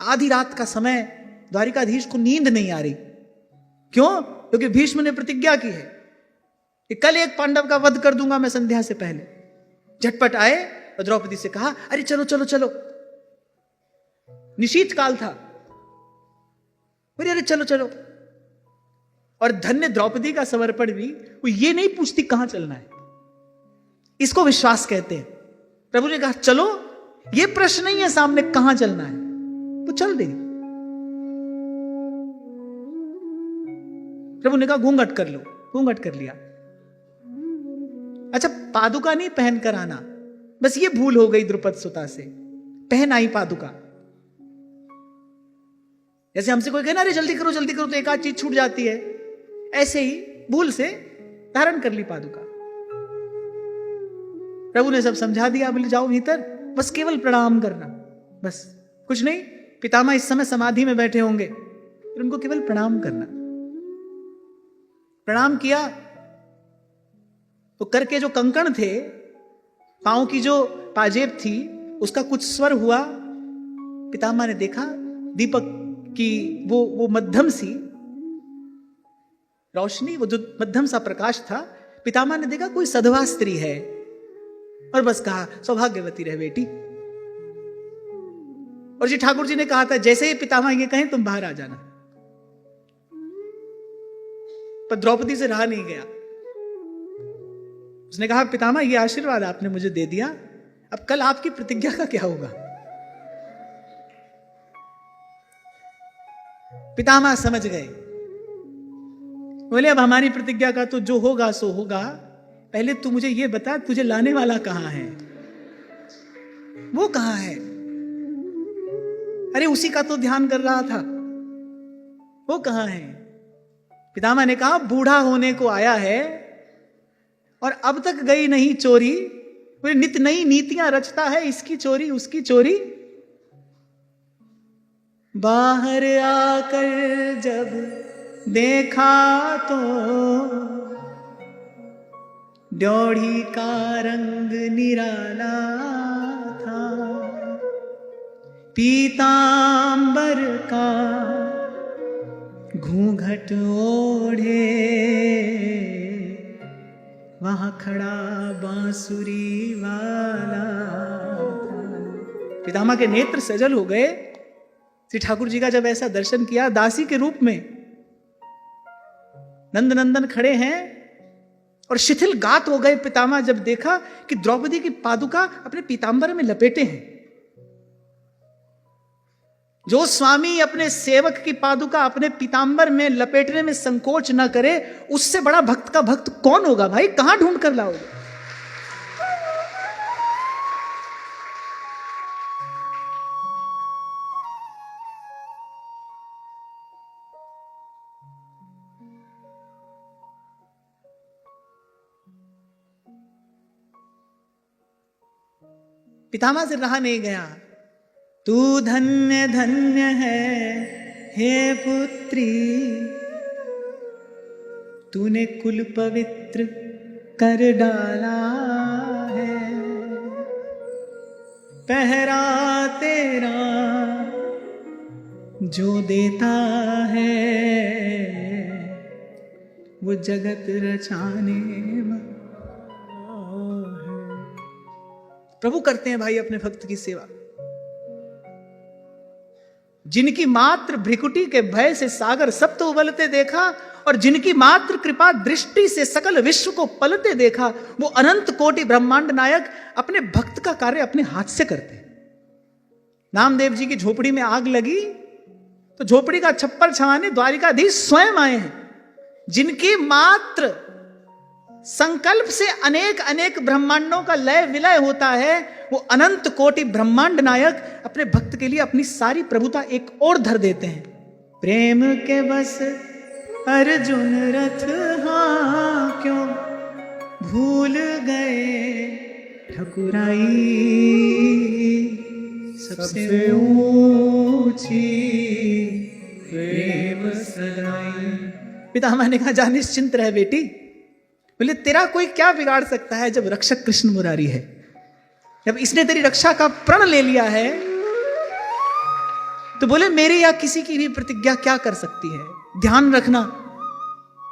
आधी रात का समय, द्वारिकाधीश को नींद नहीं आ रही। क्यों? क्योंकि भीष्म ने प्रतिज्ञा की है कि कल एक पांडव का वध कर दूंगा मैं संध्या से पहले। झटपट आए और द्रौपदी से कहा, अरे चलो चलो चलो, निशीत काल था, अरे चलो चलो। और धन्य द्रौपदी का समर्पण भी, वो ये नहीं पूछती कहां चलना है, इसको विश्वास कहते हैं। प्रभु ने कहा चलो, ये प्रश्न नहीं है सामने कहां चलना है, वो चल देगी। प्रभु ने कहा घूंघट कर लो, घूंघट कर लिया। अच्छा, पादुका नहीं पहन कर आना, बस ये भूल हो गई द्रुपद सुता से, पहन आई पादुका। जैसे हमसे कोई कहना अरे जल्दी करो तो एक आध चीज छूट जाती है, ऐसे ही भूल से धारण कर ली पादुका। प्रभु ने सब समझा दिया, बोले जाओ भीतर, बस केवल प्रणाम करना, बस कुछ नहीं। पितामह इस समय समाधि में बैठे होंगे, फिर उनको केवल प्रणाम करना। प्रणाम किया तो करके जो कंकण थे, पांव की जो पाजेब थी, उसका कुछ स्वर हुआ। पितामह ने देखा दीपक की वो मध्यम सी रोशनी, वो जो मध्यम सा प्रकाश था, पितामह ने देखा कोई सधवा स्त्री है, और बस कहा सौभाग्यवती रहे बेटी। और जी ठाकुर जी ने कहा था जैसे ही पितामह ये कहें तुम बाहर आ जाना, पर द्रौपदी से रहा नहीं गया। उसने कहा पितामह ये आशीर्वाद आपने मुझे दे दिया, अब कल आपकी प्रतिज्ञा का क्या होगा? पितामह समझ गए, बोले अब हमारी प्रतिज्ञा का तो जो होगा सो होगा, पहले तू मुझे ये बता तुझे लाने वाला कहां है, वो कहां है? अरे उसी का तो ध्यान कर रहा था, वो कहां है? पितामह ने कहा बूढ़ा होने को आया है और अब तक गई नहीं चोरी, बोले नित नई नीतियां रचता है, इसकी चोरी उसकी चोरी। बाहर आकर जब देखा तो ड्योढ़ी का रंग निराला था, पीतांबर का घूंघट ओढ़े वहां खड़ा बांसुरी वाला था। पितामह के नेत्र सजल हो गए। श्री ठाकुर जी का जब ऐसा दर्शन किया, दासी के रूप में नंद नंदन खड़े हैं, और शिथिल गात हो गए पितामह जब देखा कि द्रौपदी की पादुका अपने पीतांबर में लपेटे हैं। जो स्वामी अपने सेवक की पादुका अपने पीतांबर में लपेटने में संकोच न करे, उससे बड़ा भक्त का भक्त कौन होगा भाई? कहां ढूंढ कर लाओगे? पितामह से रहा नहीं गया। तू धन्य धन्य है हे पुत्री, तूने कुल पवित्र कर डाला है, पहरा तेरा जो देता है वो जगत रचाने प्रभु करते हैं भाई अपने भक्त की सेवा। जिनकी मात्र भ्रिकुटी के भय से सागर सप्त उबलते देखा, और जिनकी मात्र कृपा दृष्टि से सकल विश्व को पलते देखा, वो अनंत कोटि ब्रह्मांड नायक अपने भक्त का कार्य अपने हाथ से करते हैं। नामदेव जी की झोपड़ी में आग लगी तो झोपड़ी का छप्पर छवाने द्वारिकाधीश स्वयं आए हैं। जिनकी मात्र संकल्प से अनेक अनेक ब्रह्मांडों का लय विलय होता है, वो अनंत कोटि ब्रह्मांड नायक अपने भक्त के लिए अपनी सारी प्रभुता एक और धर देते हैं। प्रेम के बस अर्जुन रथ हाँ क्यों भूल गए ठकुराई सबसे ऊंची प्रेम सदाई। पितामह ने कहा जा निश्चिंत रहे बेटी, बोले तेरा कोई क्या बिगाड़ सकता है जब रक्षक कृष्ण मुरारी है, जब इसने तेरी रक्षा का प्रण ले लिया है तो बोले मेरी या किसी की भी प्रतिज्ञा क्या कर सकती है। ध्यान रखना,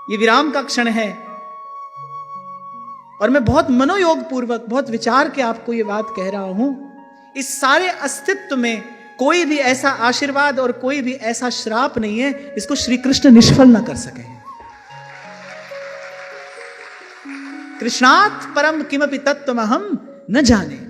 ये विराम का क्षण है और मैं बहुत मनोयोग पूर्वक, बहुत विचार के आपको ये बात कह रहा हूं। इस सारे अस्तित्व में कोई भी ऐसा आशीर्वाद और कोई भी ऐसा श्राप नहीं है इसको श्री कृष्ण निष्फल ना कर सके। कृष्णात् परम किमपि तत्त्वमहं न जाने।